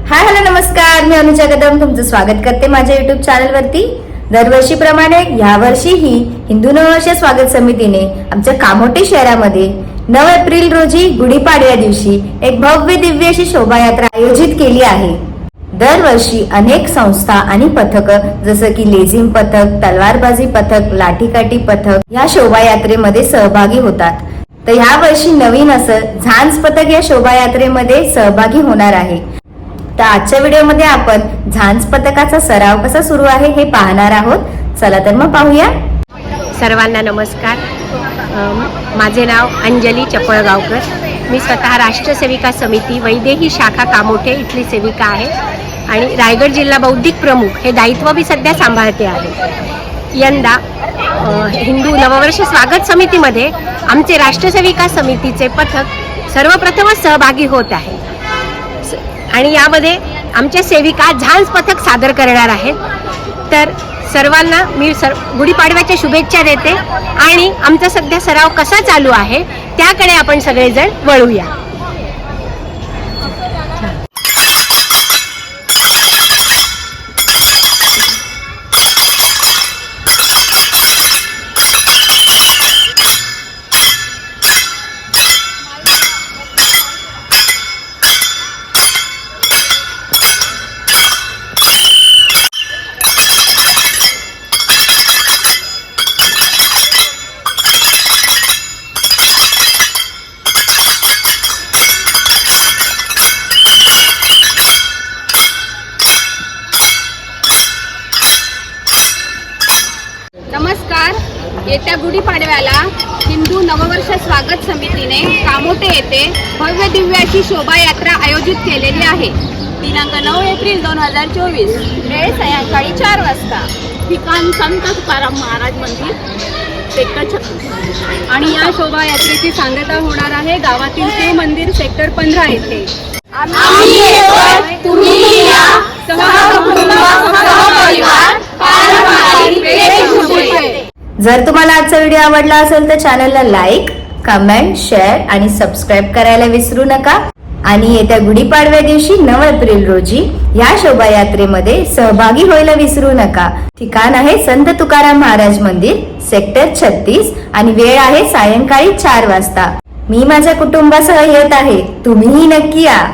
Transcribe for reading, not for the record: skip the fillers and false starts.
Hi hello नमस्कार, मी अनुजा कदम तुमचं स्वागत करते माझ्या युट्यूब चॅनल वरती। दरवर्षीप्रमाणे यावर्षीही हिंदू नववर्ष स्वागत समितीने आमच्या कामोठे शहरामध्ये 9 एप्रिल रोजी गुढीपाडव्या दिवशी एक भव्य दिव्य अशी शोभायात्रा आयोजित केली आहे। दरवर्षी अनेक संस्था आणि पथक जसं की लेझिम पथक, तलवारबाजी पथक, लाठीकाठी पथक या शोभायात्रेमध्ये सहभागी होतात। तर ह्या वर्षी नवीन असं झांज पथक या शोभायात्रेमध्ये सहभागी होणार आहे। तर आजच्या व्हिडिओमध्ये आपण झांज पथकाचा सराव कसा सुरू आहे हे पाहणार आहोत। चला तर मग पाहूया। सर्वांना नमस्कार। माझे नाव अंजली चपळगावकर। मी स्वतः राष्ट्रसेविका समिती वैदेही शाखा कामोठे इथली सेविका आहे आणि रायगड जिल्हा बौद्धिक प्रमुख हे दायित्व मी सध्या सांभाळते आहे। यंदा हिंदू नववर्ष स्वागत समितीमध्ये आमचे राष्ट्रसेविका समितीचे पथक सर्वप्रथमच सहभागी होत आहे आणि यामध्ये आमच्या सेविका झांज पथक सादर करणार आहेत। तर सर्वांना मी गुढीपाडव्याच्या शुभेच्छा देते आणि आमचा सध्या सराव कसा चालू आहे त्याकडे आपण सगळेजण वळूया। नमस्कार। येत्या गुढीपाडव्याला हिंदू नववर्ष स्वागत समितीने कामोठे येथे भव्य दिव्य अशी शोभायात्रा आयोजित केलेली आहे। दिनांक 9 एप्रिल 2024, वेळ सायंकाळी 4 वाजता। ठिकाण संत तुकाराम महाराज मंदिर, सेक्टर 36। आणि या शोभायात्रेची सांगता होणार आहे गावातील शिव मंदिर सेक्टर 15 येथे। जर तुम्हाला आजचा व्हिडिओ आवडला असेल तर चॅनलला लाईक, कमेंट, शेअर आणि सबस्क्राईब करायला विसरू नका। आणि येत्या गुढीपाडव्या दिवशी 9 एप्रिल रोजी या शोभायात्रेमध्ये सहभागी व्हायला विसरू नका। ठिकाण आहे संत तुकाराम महाराज मंदिर, सेक्टर 36 आणि वेळ आहे सायंकाळी 4 वाजता। मी माझ्या कुटुंबासह येत आहे, तुम्हीही नक्की या।